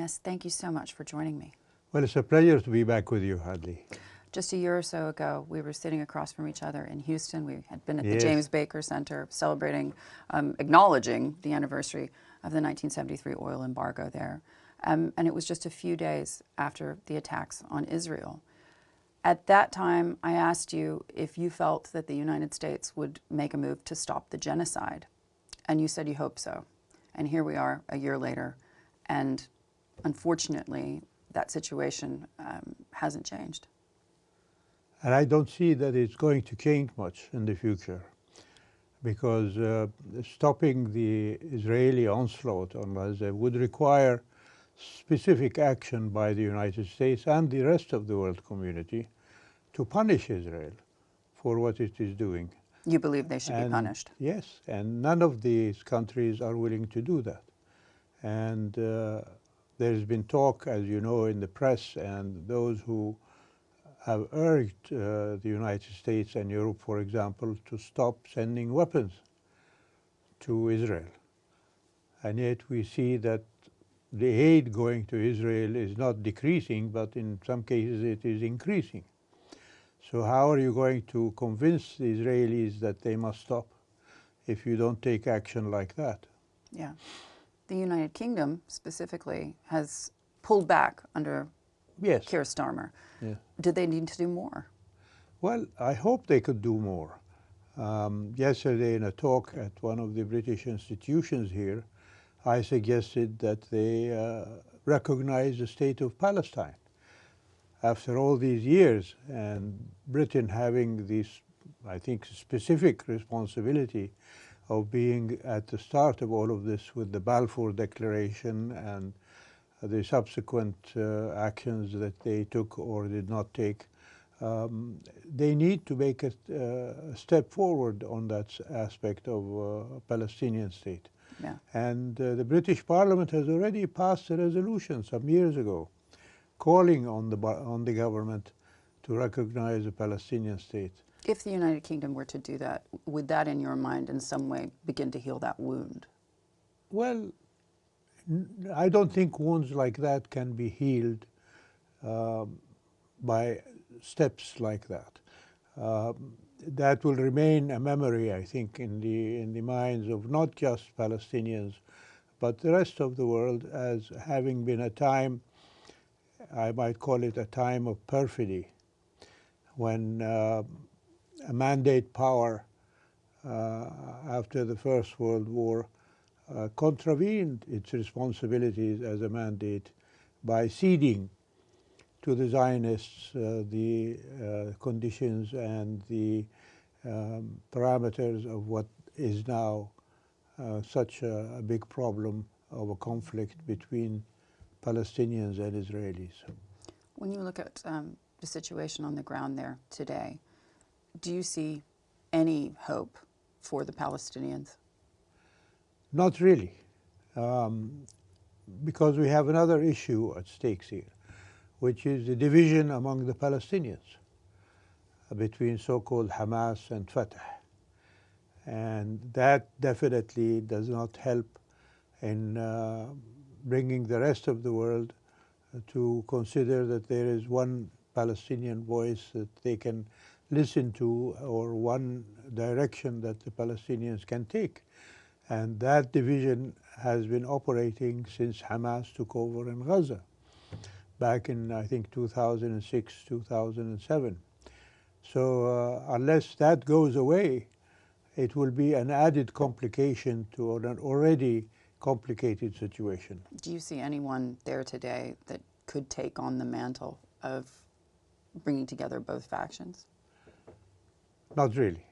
Dennis, thank you so much for joining me. Well, it's a pleasure to be back with you, Hadley. Just a year or so ago, we were sitting across from each other in Houston. We had been at the Yes. James Baker Center celebrating, acknowledging the anniversary of the 1973 oil embargo there. And it was just a few days after the attacks on Israel. At that time, I asked you if you felt that the United States would make a move to stop the genocide. And you said you hope so. And here we are a year later. And unfortunately, that situation hasn't changed. And I don't see that it's going to change much in the future, because stopping the Israeli onslaught on Gaza would require specific action by the United States and the rest of the world community to punish Israel for what it is doing. You believe they should be punished? Yes, and none of these countries are willing to do that. And there's been talk, as you know, in the press, and those who have urged the United States and Europe, for example, to stop sending weapons to Israel. And yet we see that the aid going to Israel is not decreasing, but in some cases it is increasing. So how are you going to convince the Israelis that they must stop if you don't take action like that? Yeah. The United Kingdom specifically has pulled back under Yes. Keir Starmer. Yeah. Did they need to do more? Well, I hope they could do more. Yesterday in a talk at one of the British institutions here, I suggested that they recognize the state of Palestine. After all these years, and Britain having this, I think, specific responsibility of being at the start of all of this with the Balfour Declaration and the subsequent actions that they took or did not take, they need to make a step forward on that aspect of a Palestinian state. Yeah. And the British Parliament has already passed a resolution some years ago calling on the government to recognize a Palestinian state. If the United Kingdom were to do that, would that in your mind in some way begin to heal that wound? Well, I don't think wounds like that can be healed by steps like that. That will remain a memory, I think, in the minds of not just Palestinians, but the rest of the world as having been a time, I might call it a time of perfidy, when a mandate power after the First World War contravened its responsibilities as a mandate by ceding to the Zionists the conditions and the parameters of what is now such a big problem of a conflict between Palestinians and Israelis. When you look at the situation on the ground there today, do you see any hope for the Palestinians? Not really, because we have another issue at stake here, which is the division among the Palestinians between so-called Hamas and Fatah. And that definitely does not help in bringing the rest of the world to consider that there is one Palestinian voice that they can listen to, or one direction that the Palestinians can take. And that division has been operating since Hamas took over in Gaza back in, I think, 2006, 2007. So unless that goes away, it will be an added complication to an already complicated situation. Do you see anyone there today that could take on the mantle of bringing together both factions? Not really,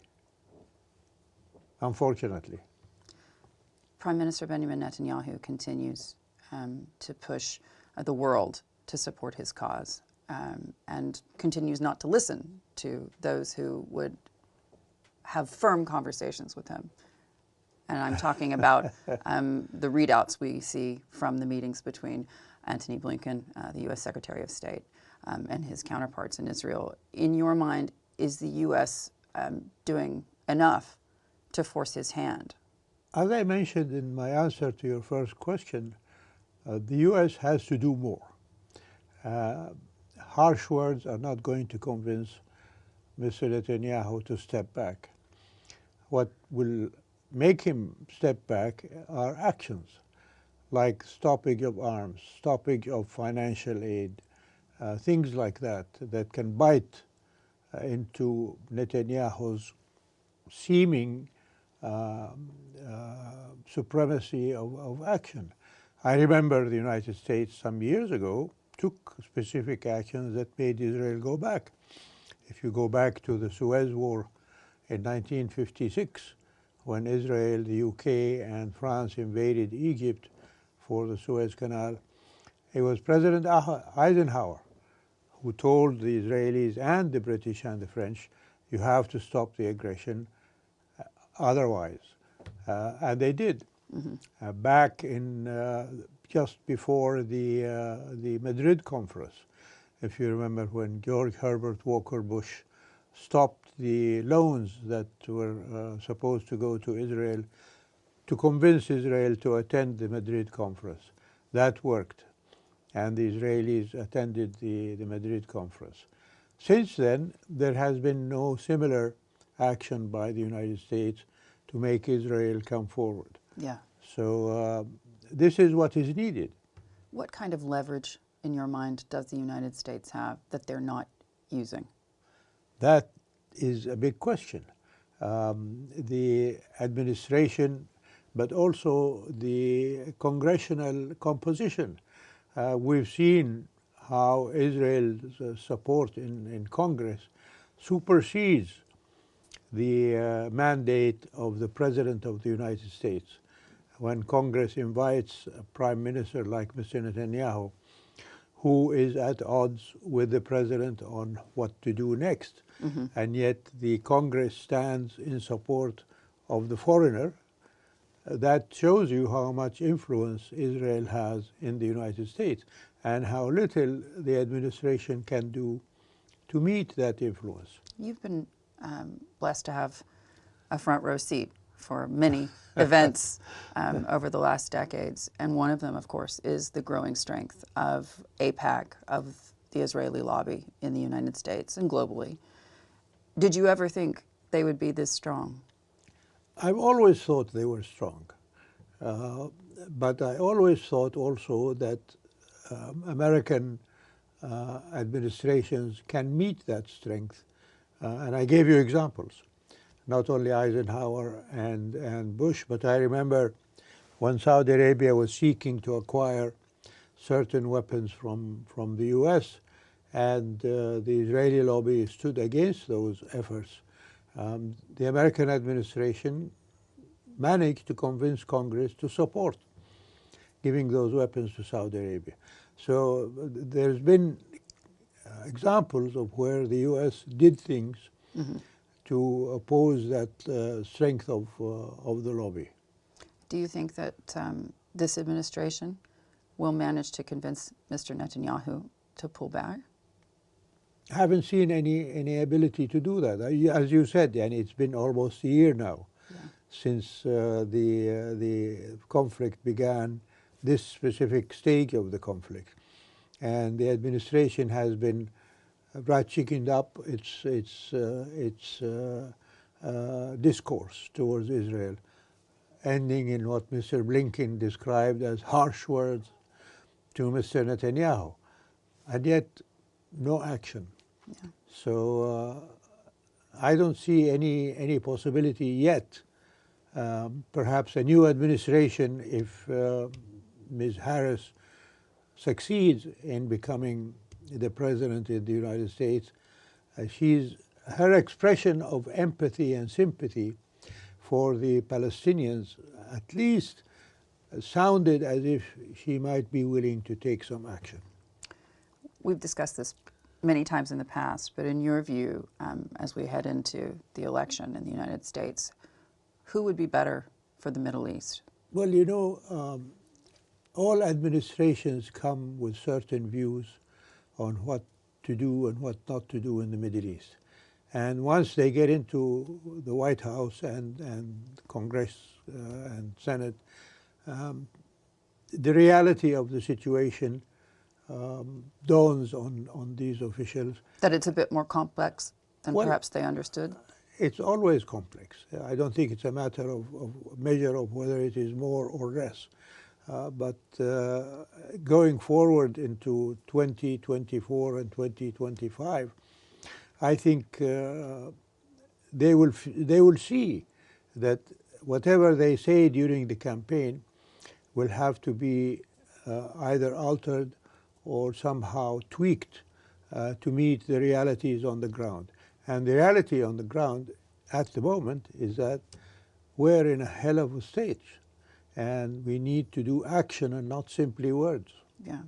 unfortunately. Prime Minister Benjamin Netanyahu continues to push the world to support his cause and continues not to listen to those who would have firm conversations with him. And I'm talking about the readouts we see from the meetings between Antony Blinken, the U.S. Secretary of State, and his counterparts in Israel. In your mind, is the U.S. Doing enough to force his hand? As I mentioned in my answer to your first question, The U.S. has to do more. Harsh words are not going to convince Mr. Netanyahu to step back. What will make him step back are actions, like stoppage of arms, stoppage of financial aid, things like that, that can bite into Netanyahu's seeming supremacy of action. I remember the United States some years ago took specific actions that made Israel go back. If you go back to the Suez War in 1956, when Israel, the UK, and France invaded Egypt for the Suez Canal, it was President Eisenhower who told the Israelis and the British and the French, you have to stop the aggression otherwise. And they did. Mm-hmm. Back in just before the Madrid conference, if you remember, when George Herbert Walker Bush stopped the loans that were supposed to go to Israel to convince Israel to attend the Madrid conference. That worked, and the Israelis attended the Madrid conference. Since then, there has been no similar action by the United States to make Israel come forward. Yeah. So this is what is needed. What kind of leverage, in your mind, does the United States have that they're not using? That is a big question. The administration, but also the congressional composition. We've seen how Israel's support in Congress supersedes the mandate of the President of the United States. When Congress invites a Prime Minister like Mr. Netanyahu, who is at odds with the President on what to do next, and yet the Congress stands in support of the foreigner, that shows you how much influence Israel has in the United States and how little the administration can do to meet that influence. You've been blessed to have a front row seat for many events over the last decades, and one of them, of course, is the growing strength of AIPAC, of the Israeli lobby in the United States and globally. Did you ever think they would be this strong? I've always thought they were strong, but I always thought also that American administrations can meet that strength, and I gave you examples, not only Eisenhower and Bush, but I remember when Saudi Arabia was seeking to acquire certain weapons from the US, and the Israeli lobby stood against those efforts. The American administration managed to convince Congress to support giving those weapons to Saudi Arabia. So there's been examples of where the U.S. did things to oppose that strength of the lobby. Do you think that this administration will manage to convince Mr. Netanyahu to pull back? I haven't seen any ability to do that. As you said, and it's been almost a year now since the conflict began, this specific stage of the conflict. And the administration has been chickened up its discourse towards Israel, ending in what Mr. Blinken described as harsh words to Mr. Netanyahu, and yet no action. Yeah. So I don't see any possibility yet. Perhaps a new administration, if Ms. Harris succeeds in becoming the president in the United States, her expression of empathy and sympathy for the Palestinians at least sounded as if she might be willing to take some action. We've discussed this many times in the past, but in your view, as we head into the election in the United States, who would be better for the Middle East? Well, you know, all administrations come with certain views on what to do and what not to do in the Middle East. And once they get into the White House and Congress and Senate, the reality of the situation dawns on these officials. That it's a bit more complex than Well, perhaps they understood? It's always complex. I don't think it's a matter of measure of whether it is more or less. But going forward into 2024 and 2025, I think they will see that whatever they say during the campaign will have to be either altered or somehow tweaked to meet the realities on the ground. And the reality on the ground at the moment is that we're in a hell of a stage, and we need to do action and not simply words. Yeah.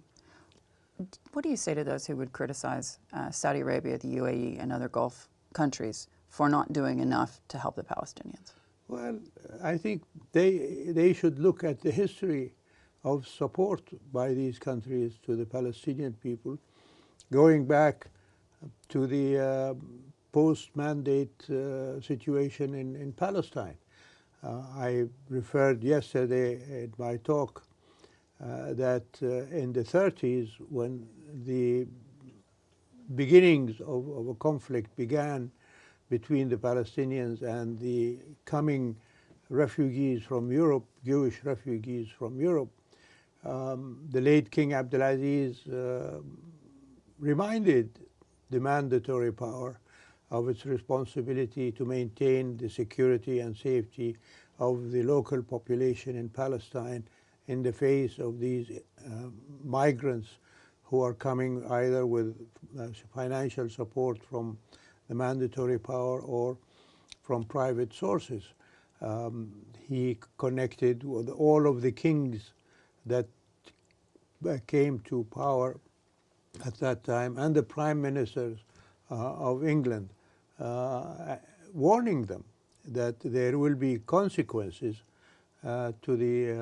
What do you say to those who would criticize Saudi Arabia, the UAE, and other Gulf countries for not doing enough to help the Palestinians? Well, I think they should look at the history of support by these countries to the Palestinian people, going back to the post-mandate situation in Palestine. I referred yesterday in my talk that in the 30s, when the beginnings of a conflict began between the Palestinians and the coming refugees from Europe, Jewish refugees from Europe, the late King Abdulaziz reminded the mandatory power of its responsibility to maintain the security and safety of the local population in Palestine in the face of these migrants who are coming either with financial support from the mandatory power or from private sources. He connected with all of the kings that came to power at that time and the prime ministers of England, warning them that there will be consequences to the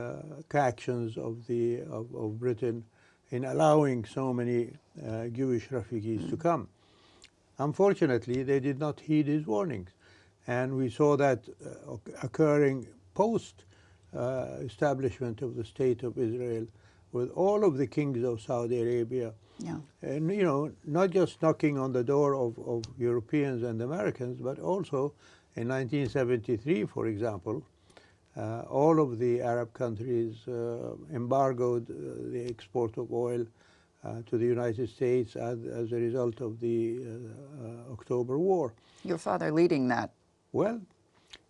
actions of Britain in allowing so many Jewish refugees to come. Unfortunately, they did not heed his warnings, and we saw that occurring post establishment of the State of Israel, with all of the kings of Saudi Arabia. Yeah. And, you know, not just knocking on the door of Europeans and Americans, but also in 1973, for example, all of the Arab countries embargoed the export of oil to the United States as a result of the October War. Your father leading that. Well,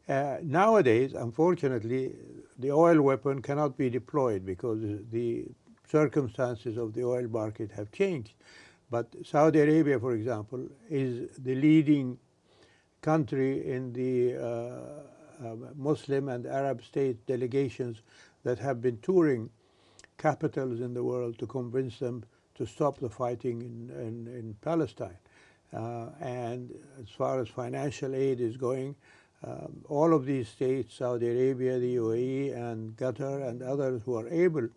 nowadays, unfortunately, the oil weapon cannot be deployed because the circumstances of the oil market have changed. But Saudi Arabia, for example, is the leading country in the Muslim and Arab state delegations that have been touring capitals in the world to convince them to stop the fighting in Palestine. And as far as financial aid is going, all of these states, Saudi Arabia, the UAE, and Qatar, and others who are able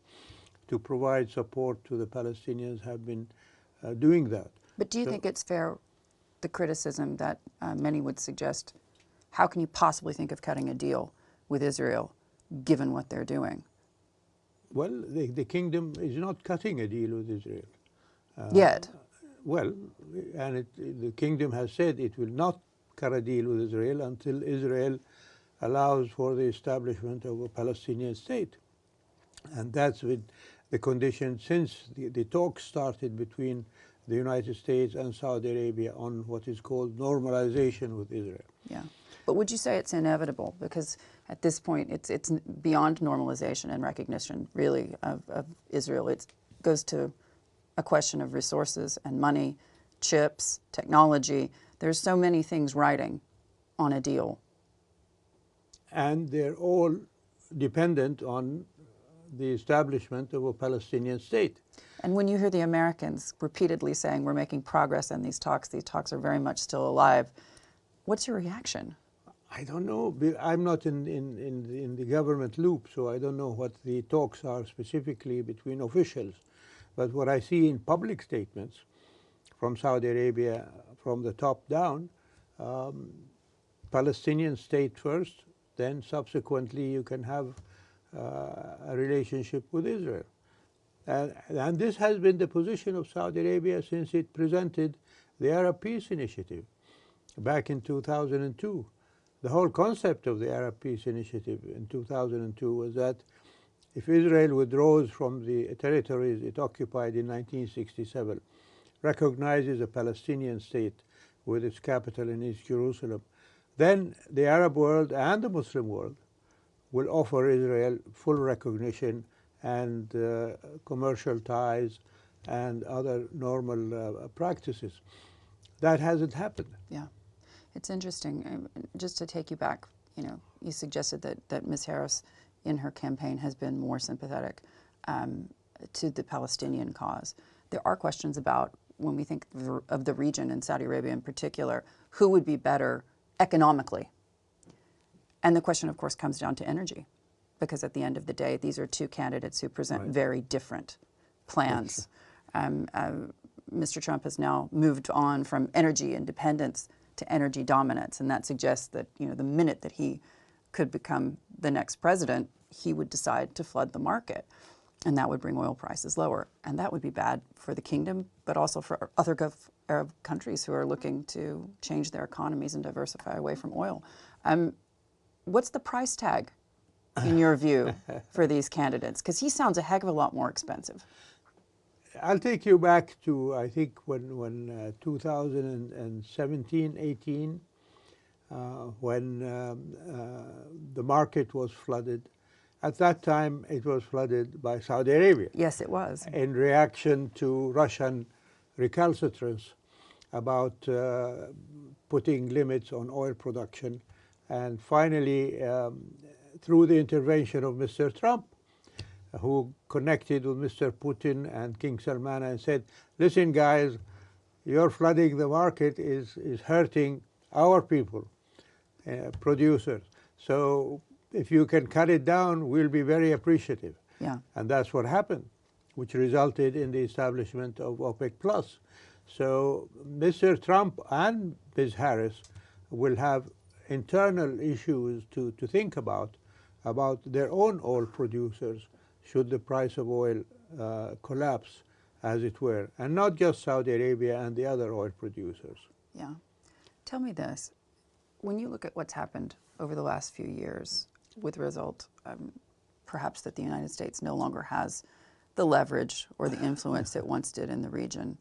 to provide support to the Palestinians have been doing that. But do you think it's fair, the criticism that many would suggest, how can you possibly think of cutting a deal with Israel given what they're doing? Well, the kingdom is not cutting a deal with Israel. Yet. Well, and the kingdom has said it will not cut a deal with Israel until Israel allows for the establishment of a Palestinian state. And that's with the condition since the talks started between the United States and Saudi Arabia on what is called normalization with Israel. Yeah. But would you say it's inevitable? Because at this point, it's beyond normalization and recognition, really, of Israel. It goes to a question of resources and money, chips, technology. There's so many things riding on a deal. And they're all dependent on the establishment of a Palestinian state. And when you hear the Americans repeatedly saying we're making progress in these talks are very much still alive, what's your reaction? I don't know. I'm not in the government loop, so I don't know what the talks are specifically between officials. But what I see in public statements from Saudi Arabia, from the top down, Palestinian state first, then subsequently you can have a relationship with Israel. And this has been the position of Saudi Arabia since it presented the Arab Peace Initiative back in 2002. The whole concept of the Arab Peace Initiative in 2002 was that if Israel withdraws from the territories it occupied in 1967, recognizes a Palestinian state with its capital in East Jerusalem, then the Arab world and the Muslim world will offer Israel full recognition and commercial ties and other normal practices. That hasn't happened. Yeah. It's interesting. Just to take you back, you suggested that Ms. Harris in her campaign has been more sympathetic to the Palestinian cause. There are questions about, when we think of the region and Saudi Arabia in particular, who would be better economically? And the question, of course, comes down to energy, because at the end of the day, these are two candidates who present very different plans. Mr. Trump has now moved on from energy independence to energy dominance, and that suggests that the minute that he could become the next president, he would decide to flood the market, and that would bring oil prices lower, and that would be bad for the kingdom, but also for other Arab countries who are looking to change their economies and diversify away from oil. What's the price tag, in your view, for these candidates? Because he sounds a heck of a lot more expensive. I'll take you back to, I think, when 2017, 18, when the market was flooded. At that time, it was flooded by Saudi Arabia. Yes, it was. In reaction to Russian recalcitrance about putting limits on oil production. And finally, through the intervention of Mr. Trump, who connected with Mr. Putin and King Salman and said, listen, guys, your flooding the market is hurting our people, producers. So if you can cut it down, we'll be very appreciative. Yeah. And that's what happened, which resulted in the establishment of OPEC+. So Mr. Trump and Ms. Harris will have internal issues to think about their own oil producers should the price of oil collapse, as it were, and not just Saudi Arabia and the other oil producers. Yeah. Tell me this. When you look at what's happened over the last few years, with the result, perhaps that the United States no longer has the leverage or the influence it once did in the region,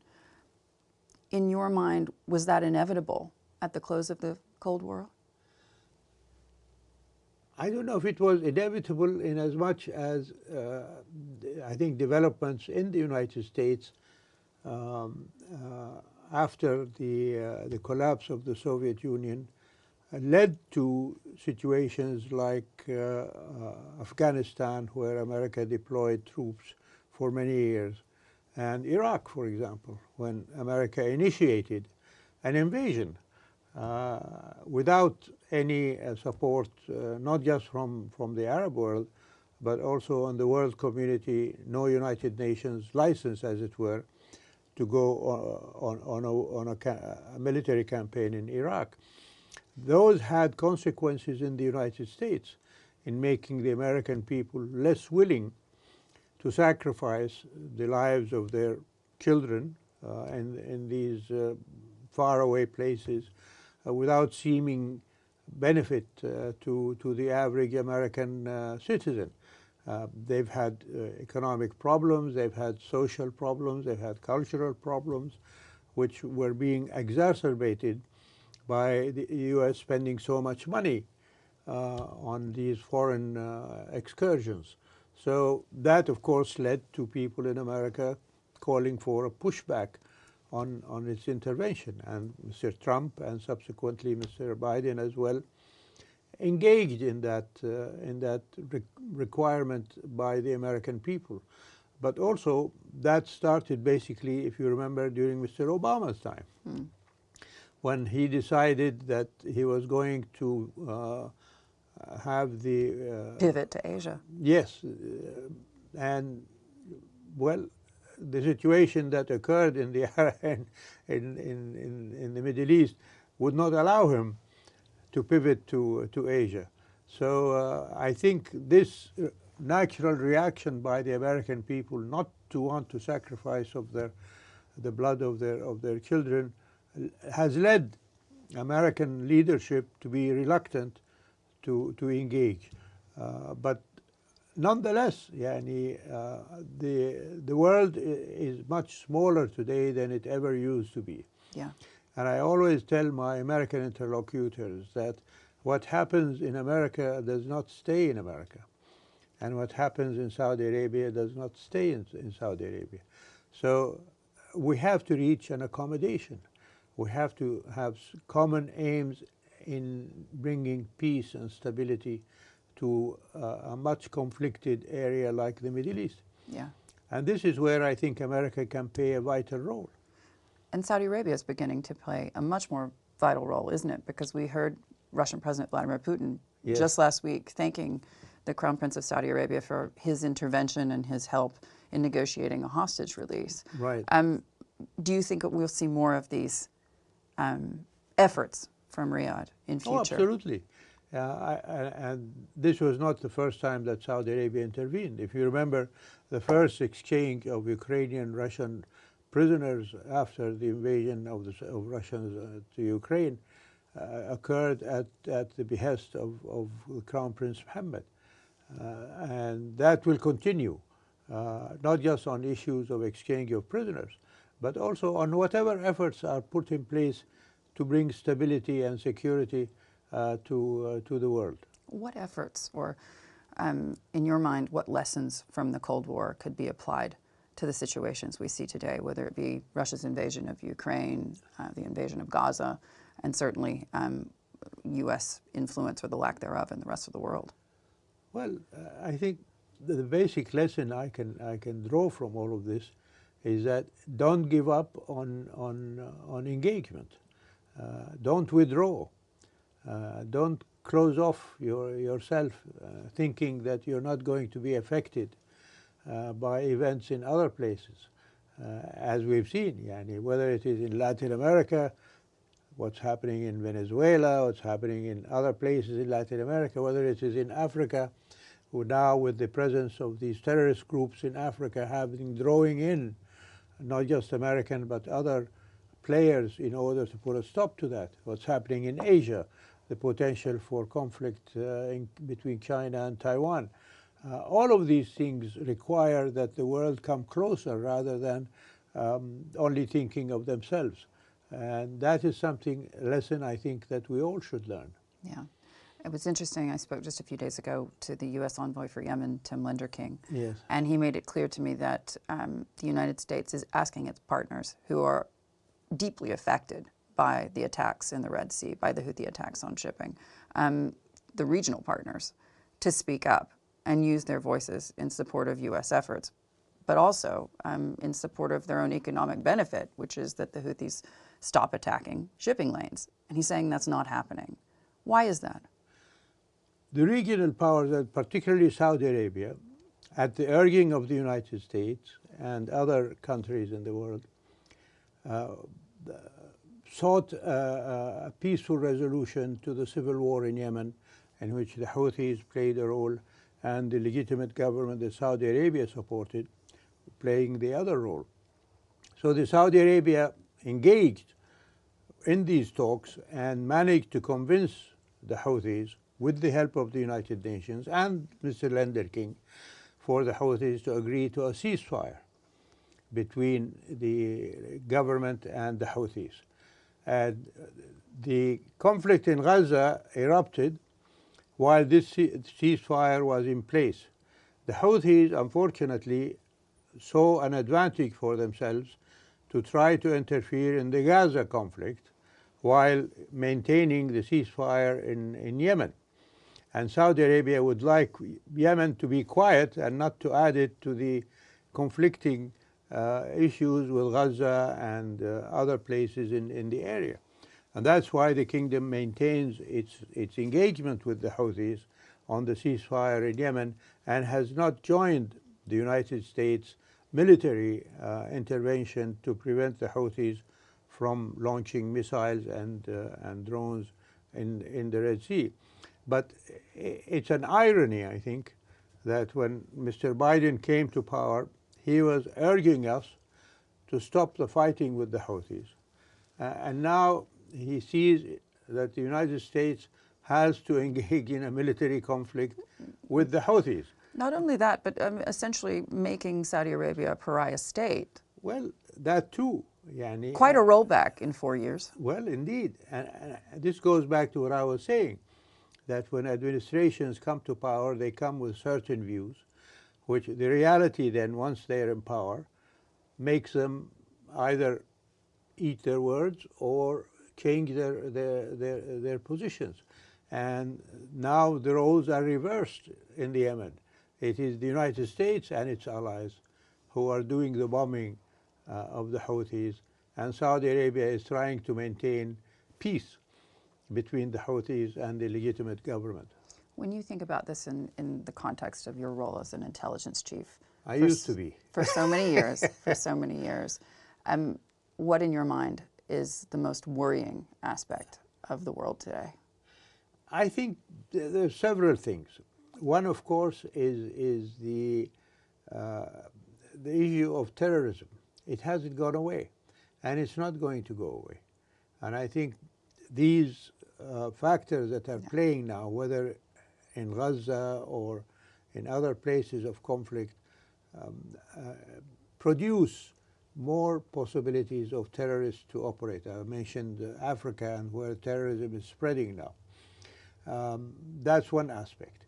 in your mind, was that inevitable at the close of the Cold War? I don't know if it was inevitable in as much as I think developments in the United States after the collapse of the Soviet Union led to situations like Afghanistan, where America deployed troops for many years, and Iraq, for example, when America initiated an invasion without any support, not just from the Arab world, but also on the world community, no United Nations license, as it were, to go on a military campaign in Iraq. Those had consequences in the United States in making the American people less willing to sacrifice the lives of their children in these faraway places without seeming benefit to the average American citizen. They've had economic problems, they've had social problems, they've had cultural problems, which were being exacerbated by the U.S. spending so much money on these foreign excursions. So that, of course, led to people in America calling for a pushback on its intervention. And Mr. Trump and subsequently Mr. Biden as well engaged in that requirement by the American people. But also that started basically, if you remember, during Mr. Obama's time, when he decided that he was going to have the pivot to Asia. Yes, and well, the situation that occurred in the in the Middle East would not allow him to pivot to Asia. So I think this natural reaction by the American people not to want to sacrifice of the blood of their children has led American leadership to be reluctant to engage. But nonetheless, the world is much smaller today than it ever used to be. Yeah. And I always tell my American interlocutors that what happens in America does not stay in America. And what happens in Saudi Arabia does not stay in Saudi Arabia. So we have to reach an accommodation. We have to have common aims in bringing peace and stability to a much conflicted area like the Middle East. Yeah. And this is where I think America can play a vital role. And Saudi Arabia is beginning to play a much more vital role, isn't it? Because we heard Russian President Vladimir Putin just last week thanking the Crown Prince of Saudi Arabia for his intervention and his help in negotiating a hostage release. Right. Do you think we'll see more of these efforts from Riyadh in future? Oh, absolutely. And this was not the first time that Saudi Arabia intervened. If you remember, the first exchange of Ukrainian-Russian prisoners after the invasion of Russians to Ukraine occurred at the behest of Crown Prince Mohammed. And that will continue, not just on issues of exchange of prisoners, but also on whatever efforts are put in place to bring stability and security to the world. What efforts, or in your mind, what lessons from the Cold War could be applied to the situations we see today, whether it be Russia's invasion of Ukraine, the invasion of Gaza, and certainly U.S. influence or the lack thereof in the rest of the world? Well, I think the basic lesson I can draw from all of this is that don't give up on engagement. Don't withdraw. Don't close off yourself, thinking that you're not going to be affected by events in other places, as we've seen, whether it is in Latin America, what's happening in Venezuela, what's happening in other places in Latin America, whether it is in Africa, who now with the presence of these terrorist groups in Africa drawing in not just American but other players in order to put a stop to that. What's happening in Asia, the potential for conflict between China and Taiwan. All of these things require that the world come closer rather than only thinking of themselves. And that is a lesson I think that we all should learn. Yeah. It was interesting. I spoke just a few days ago to the U.S. envoy for Yemen, Tim Linderking. Yes. And he made it clear to me that the United States is asking its partners who are deeply affected by the attacks in the Red Sea, by the Houthi attacks on shipping, the regional partners, to speak up and use their voices in support of U.S. efforts, but also in support of their own economic benefit, which is that the Houthis stop attacking shipping lanes. And he's saying that's not happening. Why is that? The regional powers, and particularly Saudi Arabia, at the urging of the United States and other countries in the world, sought a peaceful resolution to the civil war in Yemen, in which the Houthis played a role and the legitimate government that Saudi Arabia supported playing the other role. So the Saudi Arabia engaged in these talks and managed to convince the Houthis, with the help of the United Nations and Mr. Lenderking, for the Houthis to agree to a ceasefire between the government and the Houthis. And the conflict in Gaza erupted while this ceasefire was in place. The Houthis, unfortunately, saw an advantage for themselves to try to interfere in the Gaza conflict while maintaining the ceasefire in Yemen. And Saudi Arabia would like Yemen to be quiet and not to add it to the conflicting issues with Gaza and other places in the area. And that's why the kingdom maintains its engagement with the Houthis on the ceasefire in Yemen and has not joined the United States military intervention to prevent the Houthis from launching missiles and drones in the Red Sea. But it's an irony, I think, that when Mr. Biden came to power, he was urging us to stop the fighting with the Houthis. And now he sees that the United States has to engage in a military conflict with the Houthis. Not only that, but essentially making Saudi Arabia a pariah state. Well, that too. Yani, quite a rollback in 4 years. Well, indeed. And this goes back to what I was saying, that when administrations come to power, they come with certain views, which the reality then, once they're in power, makes them either eat their words or change their positions. And now the roles are reversed in the Yemen. It is the United States and its allies who are doing the bombing of the Houthis, and Saudi Arabia is trying to maintain peace between the Houthis and the legitimate government. When you think about this in the context of your role as an intelligence chief, I used to be. For so many years, what in your mind is the most worrying aspect of the world today? I think there are several things. One, of course, is the issue of terrorism. It hasn't gone away, and it's not going to go away. And I think these factors that are playing now, whether in Gaza or in other places of conflict, produce more possibilities of terrorists to operate. I mentioned Africa and where terrorism is spreading now. That's one aspect.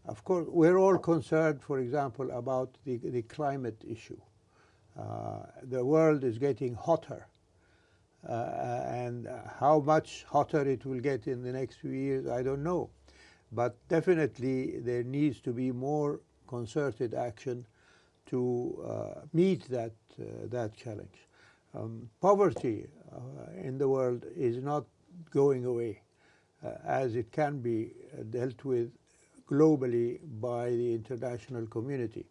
Of course, we're all concerned, for example, about the climate issue. The world is getting hotter, and how much hotter it will get in the next few years, I don't know. But definitely there needs to be more concerted action to meet that challenge. Poverty in the world is not going away, as it can be dealt with globally by the international community.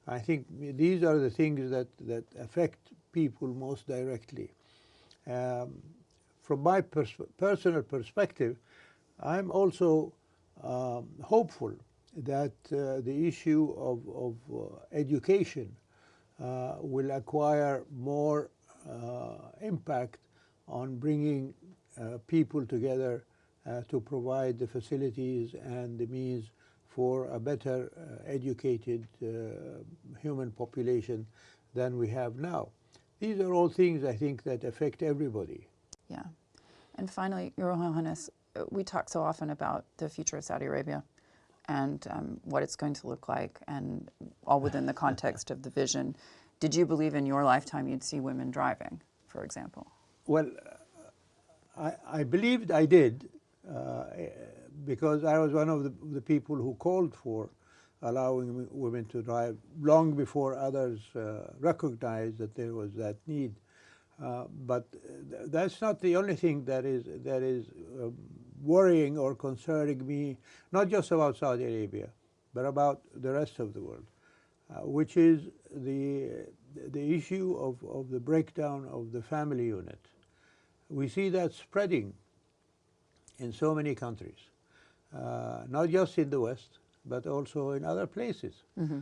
I think these are the things that affect people most directly. From my personal perspective, I'm also hopeful that the issue of education will acquire more impact on bringing people together to provide the facilities and the means for a better educated human population than we have now. These are all things, I think, that affect everybody. Yeah. And finally, Your Royal Highness, we talk so often about the future of Saudi Arabia and what it's going to look like, and all within the context of the vision. Did you believe in your lifetime you'd see women driving, for example? Well, I believed I did, because I was one of the people who called for allowing women to drive long before others recognized that there was that need. But that's not the only thing that is worrying or concerning me, not just about Saudi Arabia, but about the rest of the world, which is the issue of the breakdown of the family unit. We see that spreading in so many countries, not just in the West, but also in other places. Mm-hmm.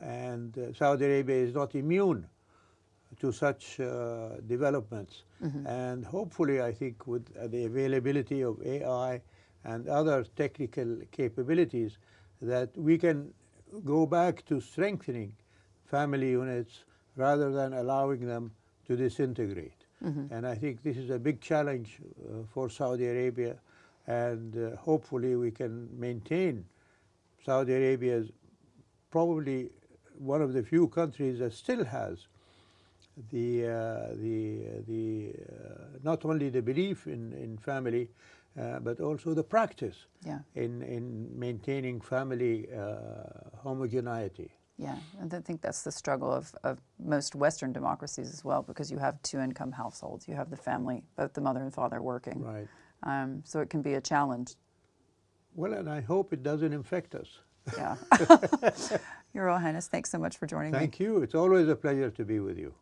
And Saudi Arabia is not immune to such developments. Mm-hmm. And hopefully, I think, with the availability of AI and other technical capabilities, that we can go back to strengthening family units rather than allowing them to disintegrate. Mm-hmm. And I think this is a big challenge for Saudi Arabia, and hopefully we can maintain Saudi Arabia as probably one of the few countries that still has not only the belief in family, but also the practice in maintaining family homogeneity. Yeah, and I think that's the struggle of most Western democracies as well, because you have two-income households. You have the family, both the mother and father working. Right. So it can be a challenge. Well, and I hope it doesn't infect us. Yeah. Your Royal Highness, thanks so much for joining me. Thank you. It's always a pleasure to be with you.